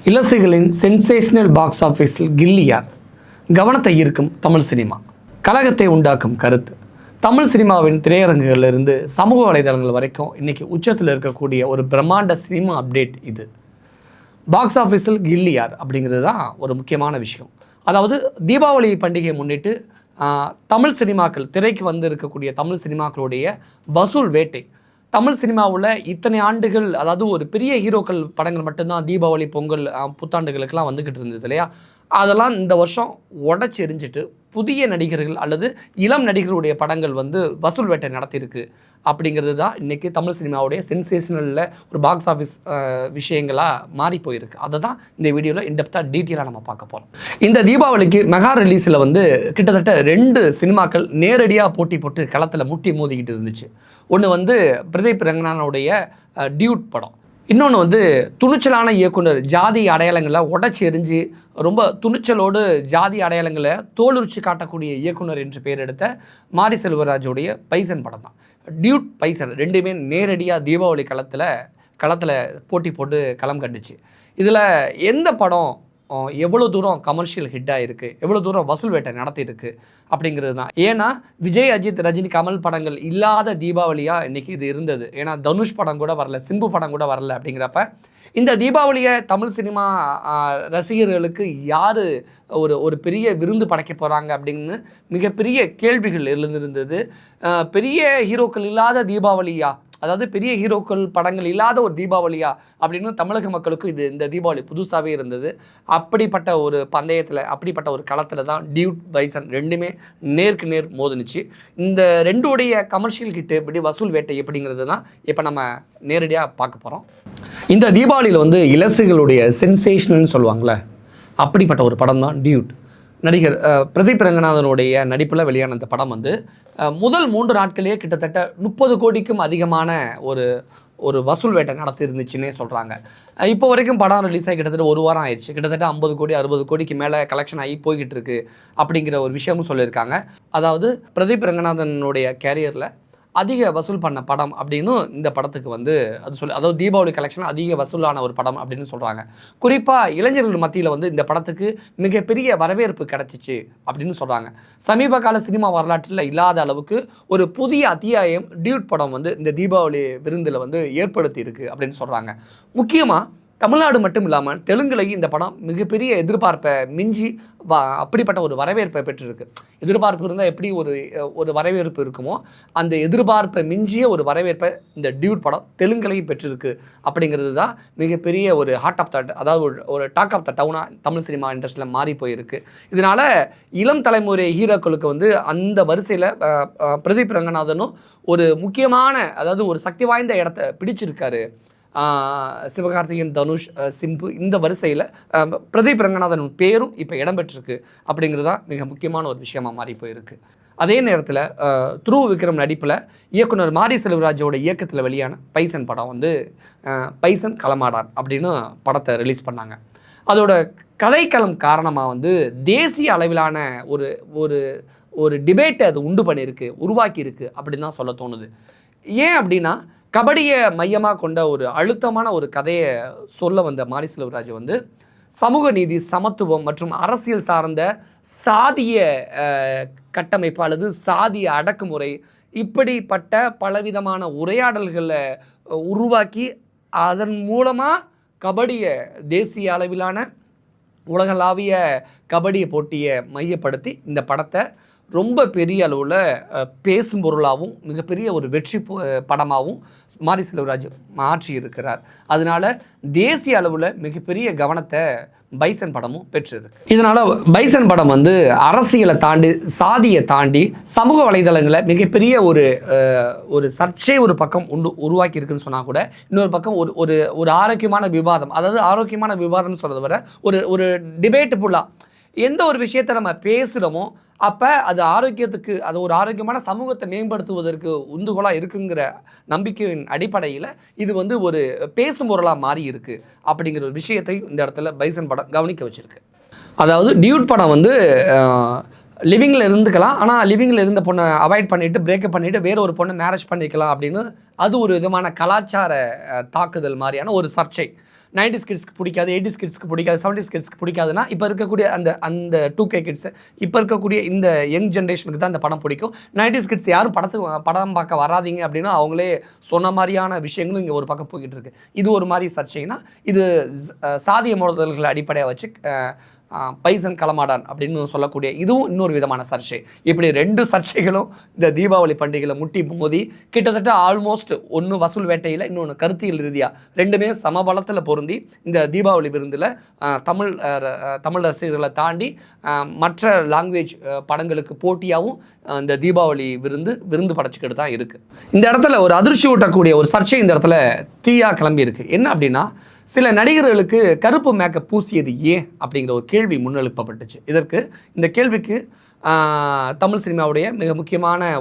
இலசுகளின் sensational box ஆஃபீஸில் கில்லியார் கவனத்தை ஈர்க்கும் தமிழ் சினிமா, கலகத்தை உண்டாக்கும் கருத்து. தமிழ் சினிமாவின் திரையரங்குகளிலிருந்து சமூக வலைதளங்கள் வரைக்கும் இன்றைக்கி உச்சத்தில் இருக்கக்கூடிய ஒரு பிரம்மாண்ட சினிமா அப்டேட் இது. பாக்ஸ் ஆஃபீஸில் கில்லியார் அப்படிங்கிறது தான் ஒரு முக்கியமான விஷயம். அதாவது தீபாவளி பண்டிகையை முன்னிட்டு தமிழ் சினிமாக்கள், திரைக்கு வந்து இருக்கக்கூடிய தமிழ் சினிமாக்களுடைய வசூல் வேட்டை. தமிழ் சினிமாவில் இத்தனை ஆண்டுகள், அதாவது ஒரு பெரிய ஹீரோக்கள் படங்கள் மட்டும்தான் தீபாவளி, பொங்கல், புத்தாண்டுகளுக்கெல்லாம் வந்துக்கிட்டு இருந்தது இல்லையா? அதெல்லாம் இந்த வருஷம் உடச்சி எரிஞ்சிட்டு புதிய நடிகர்கள் அல்லது இளம் நடிகர்களுடைய படங்கள் வந்து வசூல் வேட்டை நடத்தியிருக்கு. அப்படிங்கிறது தான் இன்றைக்கி தமிழ் சினிமாவுடைய சென்சேஷனலில் ஒரு பாக்ஸ் ஆஃபீஸ் விஷயங்களாக மாறி போயிருக்கு. அதை தான் இந்த வீடியோவில் இன்டெப்த்தாக டீட்டெயிலாக நம்ம பார்க்க போகிறோம். இந்த தீபாவளிக்கு மெகா ரிலீஸில் வந்து கிட்டத்தட்ட 2 சினிமாக்கள் நேரடியாக போட்டி போட்டு களத்தில் முட்டி மோதிக்கிட்டு இருந்துச்சு. ஒன்று வந்து பிரதீப் ரங்கநாதனுடைய டியூட் படம், இன்னொன்று வந்து துணிச்சலான இயக்குனர், ஜாதி அடையாளங்களை உடச்சி எரிஞ்சு ரொம்ப துணிச்சலோடு ஜாதி அடையாளங்களை தோலுரிச்சு காட்டக்கூடிய இயக்குனர் என்று பெயர் எடுத்த மாரி செல்வராஜோடைய பைசன் படம் தான். டியூட், பைசன் ரெண்டுமே நேரடியாக தீபாவளி களத்தில் போட்டி போட்டு களம் கண்டுச்சு. இதில் எந்த படம் எவ்வளோ தூரம் கமர்ஷியல் ஹிட்டாக இருக்குது, எவ்வளோ தூரம் வசூல் வேட்டை நடத்தியிருக்கு அப்படிங்கிறது தான். ஏன்னா விஜய், அஜித், ரஜினி, கமல் படங்கள் இல்லாத தீபாவளியாக இன்றைக்கி இது இருந்தது. ஏன்னா தனுஷ் படம் கூட வரல, சிம்பு படம் கூட வரல. அப்படிங்கிறப்ப இந்த தீபாவளியை தமிழ் சினிமா ரசிகர்களுக்கு யார் ஒரு பெரிய விருந்து படைக்க போகிறாங்க அப்படின்னு மிகப்பெரிய கேள்விகள் எழுந்திருந்தது. பெரிய ஹீரோக்கள் இல்லாத தீபாவளியா, அதாவது பெரிய ஹீரோக்கள் படங்கள் இல்லாத ஒரு தீபாவளியா அப்படின்னு தமிழக மக்களுக்கு இந்த தீபாவளி புதுசாகவே இருந்தது. அப்படிப்பட்ட ஒரு பந்தயத்தில், அப்படிப்பட்ட ஒரு களத்தில் தான் டியூட், பைசன் ரெண்டுமே நேருக்கு நேர் மோதுனுச்சு. இந்த ரெண்டுடைய கமர்ஷியல் ஹிட்டு எப்படி, வசூல் வேட்டை எப்படிங்கிறது தான் இப்போ நம்ம நேரடியாக பார்க்க போகிறோம். இந்த தீபாவளியில் வந்து இலசுகளுடைய சென்சேஷனல்னு சொல்லுவாங்களே, அப்படிப்பட்ட ஒரு படம் தான் டியூட். நடிகர் பிரதீப் ரங்கநாதனுடைய நடிப்பில் வெளியான அந்த படம் வந்து முதல் 3 நாட்களே கிட்டத்தட்ட 30 கோடிக்கும் அதிகமான ஒரு வசூல் வேட்டை நடத்தி இருந்துச்சுன்னே சொல்கிறாங்க. இப்போ வரைக்கும் படம் ரிலீஸ் ஆகி கிட்டத்தட்ட 1 வாரம் ஆயிடுச்சு. கிட்டத்தட்ட 50 கோடி 60 கோடிக்கு மேலே கலெக்ஷன் ஆகி போய்கிட்டு இருக்கு அப்படிங்கிற ஒரு விஷயமும் சொல்லியிருக்காங்க. அதாவது பிரதீப் ரங்கநாதனுடைய கேரியரில் அதிக வசூல் பண்ண படம் அப்படின்னு இந்த படத்துக்கு வந்து அதாவது தீபாவளி கலெக்ஷன் அதிக வசூலான ஒரு படம் அப்படின்னு சொல்கிறாங்க. குறிப்பாக இளைஞர்கள் மத்தியில் வந்து இந்த படத்துக்கு மிகப்பெரிய வரவேற்பு கிடச்சிச்சு அப்படின்னு சொல்கிறாங்க. சமீப கால சினிமா வரலாற்றில் இல்லாத அளவுக்கு ஒரு புதிய அத்தியாயம் டியூட் படம் வந்து இந்த தீபாவளி விருந்தில் வந்து ஏற்படுத்தி இருக்குது அப்படின்னு சொல்கிறாங்க. முக்கியமாக தமிழ்நாடு மட்டும் இல்லாமல் தெலுங்குலையும் இந்த படம் மிகப்பெரிய எதிர்பார்ப்பை மிஞ்சி அப்படிப்பட்ட ஒரு வரவேற்பை பெற்றிருக்கு. எதிர்பார்ப்பு இருந்தால் எப்படி ஒரு வரவேற்பு இருக்குமோ, அந்த எதிர்பார்ப்பை மிஞ்சிய ஒரு வரவேற்பை இந்த டியூட் படம் தெலுங்குலையும் பெற்றிருக்கு. அப்படிங்கிறது தான் மிகப்பெரிய ஒரு ஹார்ட் ஆஃப் த, அதாவது ஒரு டாக் ஆஃப் த டவுனாக தமிழ் சினிமா இண்டஸ்ட்ரியில் மாறி போயிருக்கு. இதனால் இளம் தலைமுறை ஹீரோக்களுக்கு வந்து அந்த வரிசையில் பிரதீப் ரங்கநாதனும் ஒரு முக்கியமான, அதாவது ஒரு சக்தி வாய்ந்த இடத்த பிடிச்சிருக்காரு. சிவகார்த்திகேயன், தனுஷ், சிம்பு, இந்த வரிசையில் பிரதீப் ரங்கநாதன் பேரும் இப்போ இடம்பெற்றிருக்கு. அப்படிங்கிறது தான் மிக முக்கியமான ஒரு விஷயமாக மாறி போயிருக்கு. அதே நேரத்தில் துருவ் விக்ரம் நடிப்பில் இயக்குனர் மாரி செல்வராஜோட இயக்கத்தில் வெளியான பைசன் படம் வந்து பைசன் களமாடான் அப்படின்னு படத்தை ரிலீஸ் பண்ணாங்க. அதோட கதைக்களம் காரணமாக வந்து தேசிய அளவிலான ஒரு டிபேட்டை அது உண்டு பண்ணியிருக்கு, உருவாக்கியிருக்கு அப்படின்னு தான் சொல்ல தோணுது. ஏன் அப்படின்னா, கபடியை மையமாக கொண்ட ஒரு அழுத்தமான ஒரு கதையை சொல்ல வந்த மாரி செல்வராஜ் வந்து சமூக நீதி, சமத்துவம் மற்றும் அரசியல் சார்ந்த சாதிய கட்டமைப்பு அல்லது சாதிய அடக்குமுறை, இப்படிப்பட்ட பலவிதமான உரையாடல்களை உருவாக்கி அதன் மூலமாக கபடியை தேசிய அளவிலான உலகளாவிய கபடி போட்டியை மையப்படுத்தி இந்த படத்தை ரொம்ப பெரிய அளவில் பேசும் பொருளாகவும் மிகப்பெரிய ஒரு வெற்றி படமாகவும் மாரி செல்வராஜ் மாற்றி இருக்கிறார். அதனால் தேசிய அளவில் மிகப்பெரிய கவனத்தை பைசன் படமும் பெற்றிருக்கு. இதனால் பைசன் படம் வந்து அரசியலை தாண்டி, சாதியை தாண்டி சமூக வலைதளங்களை மிகப்பெரிய ஒரு சர்ச்சை ஒரு பக்கம் உருவாக்கி இருக்குன்னு சொன்னால் கூட, இன்னொரு பக்கம் ஒரு ஆரோக்கியமான விவாதம், அதாவது ஆரோக்கியமான விவாதம்னு சொல்கிறத விட ஒரு டிபேட்டு ஃபுல்லாக எந்த ஒரு விஷயத்தை நம்ம பேசுகிறோமோ அப்போ அது ஆரோக்கியத்துக்கு, அது ஒரு ஆரோக்கியமான சமூகத்தை மேம்படுத்துவதற்கு உந்துகோலாக இருக்குங்கிற நம்பிக்கையின் அடிப்படையில் இது வந்து ஒரு பேசும் பொருளாக மாறி இருக்குது. அப்படிங்கிற ஒரு விஷயத்தை இந்த இடத்துல பைசன் படம் கவனிக்க வச்சுருக்கு. அதாவது டியூட் படம் வந்து லிவிங்கில் இருந்துக்கலாம், ஆனால் லிவிங்கில் இருந்த பொண்ணை அவாய்ட் பண்ணிவிட்டு, பிரேக்கப் பண்ணிவிட்டு வேறு ஒரு பொண்ணை மேரேஜ் பண்ணிக்கலாம் அப்படின்னு அது ஒரு விதமான கலாச்சார தாக்குதல் மாதிரியான ஒரு சர்ச்சை. 90s கிட்ஸ்க்கு பிடிக்காது, 80s கிட்ஸ்க்கு பிடிக்காது, 70s கிட்ஸ்க்கு பிடிக்காதுன்னா இப்போ இருக்கக்கூடிய அந்த அந்த 2K கிட்ஸ், இப்போ இருக்கக்கூடிய இந்த யங் ஜென்ரேஷனுக்கு தான் இந்த படம் பிடிக்கும். 90s கிட்ஸ் யாரும் படம் பார்க்க வராதீங்க அப்படின்னா அவங்களே சொன்ன மாதிரியான விஷயங்களும் இங்கே ஒரு பக்கம் போய்கிட்டு இருக்கு. இது ஒரு மாதிரி சர்ச்சைனா, இது சாதிய மோதல்களை அடிப்படையாக வச்சு பைசன் களமாடான் அப்படின்னு சொல்லக்கூடிய இதுவும் இன்னொரு விதமான சர்ச்சை. இப்படி 2 சர்ச்சைகளும் இந்த தீபாவளி பண்டிகையில் முட்டி மோதி கிட்டத்தட்ட ஆல்மோஸ்ட் ஒன்று வசூல் வேட்டையில், இன்னொன்று கருத்தியல் ரீதியாக 2மே சமபலத்தில் பொருந்தி இந்த தீபாவளி விருந்தில் தமிழ் ரசிகர்களை தாண்டி மற்ற லாங்குவேஜ் படங்களுக்கு போட்டியாகவும் இந்த தீபாவளி விருந்து படைச்சிக்கிட்டு தான் இருக்குது. இந்த இடத்துல ஒரு அதிர்ச்சி ஊட்டக்கூடிய ஒரு சர்ச்சை இந்த இடத்துல தீயா கிளம்பி இருக்குது. என்ன அப்படின்னா, சில நடிகர்களுக்கு கருப்பு மேக்கப் பூசியது ஏன் அப்படிங்கிற ஒரு கேள்வி முன்னெழுப்பப்பட்டுச்சு. இந்த கேள்விக்கு தமிழ் சினிமாவுடைய மிக முக்கியமான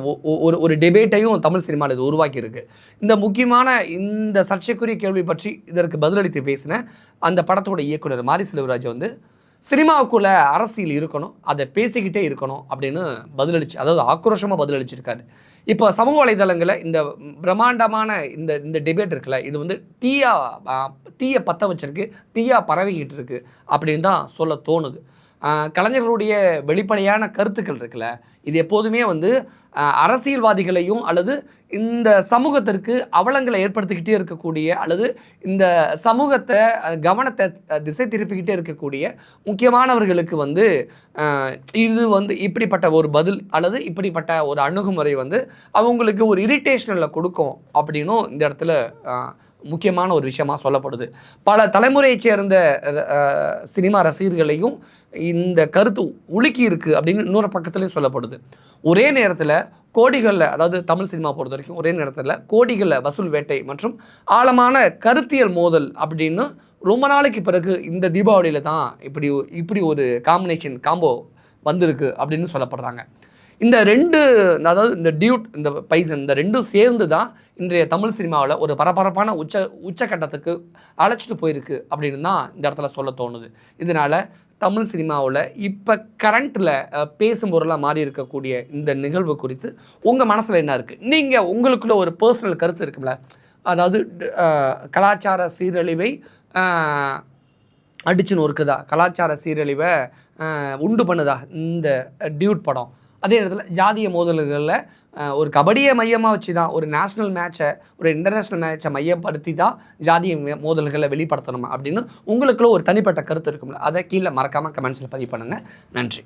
ஒரு டிபேட்டையும் தமிழ் சினிமாவில் இது உருவாக்கியிருக்கு. இந்த முக்கியமான இந்த சர்ச்சைக்குரிய கேள்வி பற்றி இதற்கு பதிலளித்து பேசின அந்த படத்தோட இயக்குனர் மாரி செல்வராஜ் வந்து, சினிமாவுக்குள்ளே அரசியல் இருக்கணும், அதை பேசிக்கிட்டே இருக்கணும் அப்படின்னு பதிலளிச்சு, அதாவது ஆக்ரோஷமாக பதிலளிச்சிருக்காரு. இப்போ சமூக வலைதளங்களில் இந்த பிரம்மாண்டமான இந்த டிபேட் இருக்குல்ல, இது வந்து தீயை பற்ற வச்சிருக்கு, தீயா பரவிக்கிட்டு இருக்கு அப்படின்னு தான் சொல்ல தோணுது. கலைஞர்களுடைய வெளிப்படையான கருத்துக்கள் இருக்குல்ல, இது எப்போதுமே வந்து அரசியல்வாதிகளையும் அல்லது இந்த சமூகத்திற்கு அவலங்களை ஏற்படுத்திக்கிட்டே இருக்கக்கூடிய அல்லது இந்த சமூகத்தை கவனத்தை திசை திருப்பிக்கிட்டே இருக்கக்கூடிய முக்கியமானவர்களுக்கு வந்து இது வந்து இப்படிப்பட்ட ஒரு பதில் அல்லது இப்படிப்பட்ட ஒரு அணுகுமுறை வந்து அவங்களுக்கு ஒரு இரிட்டேஷனில் கொடுக்கும் அப்படின்னும் இந்த இடத்துல முக்கியமான ஒரு விஷயமாக சொல்லப்படுது. பல தலைமுறையைச் சேர்ந்த சினிமா ரசிகர்களையும் இந்த கருத்து உலுக்கி இருக்குது அப்படின்னு இன்னொரு பக்கத்துலையும் சொல்லப்படுது. ஒரே நேரத்தில் கோடிகளில், அதாவது தமிழ் சினிமா பொறுத்த வரைக்கும் ஒரே நேரத்தில் கோடிகளில் வசூல் வேட்டை மற்றும் ஆழமான கருத்தியல் மோதல் அப்படின்னு ரொம்ப நாளைக்கு பிறகு இந்த தீபாவளியில் தான் இப்படி ஒரு காம்போ வந்திருக்கு அப்படின்னு சொல்லப்படுறாங்க. இந்த 2, அதாவது இந்த டியூட், இந்த பைசன், இந்த 2ம் சேர்ந்து தான் இன்றைய தமிழ் சினிமாவில் ஒரு பரபரப்பான உச்சக்கட்டத்துக்கு அழைச்சிட்டு போயிருக்கு அப்படின்னு தான் இந்த இடத்துல சொல்ல தோணுது. இதனால் தமிழ் சினிமாவில் இப்போ கரண்ட்டில் பேசும் பொருளாக மாறி இருக்கக்கூடிய இந்த நிகழ்வு குறித்து உங்கள் மனசில் என்ன இருக்குது? நீங்கள் உங்களுக்குள்ள ஒரு பர்சனல் கருத்து இருக்குல்ல, அதாவது கலாச்சார சீரழிவை அடிச்சு நொறுக்குதா, கலாச்சார சீரழிவை உண்டு பண்ணுதா இந்த டியூட் படம்? அதே நேரத்தில் ஜாதிய மோதல்களில் ஒரு கபடியை மையமாக வச்சு தான், ஒரு நேஷ்னல் மேட்சை, ஒரு இன்டர்நேஷ்னல் மேட்சை மையப்படுத்தி தான் ஜாதிய மோதல்களை வெளிப்படுத்தணும் அப்படின்னு உங்களுக்குள்ள ஒரு தனிப்பட்ட கருத்து இருக்கும்ல, அதை கீழே மறக்காமல் கமெண்ட்ஸில் பதிவு பண்ணுங்கள். நன்றி.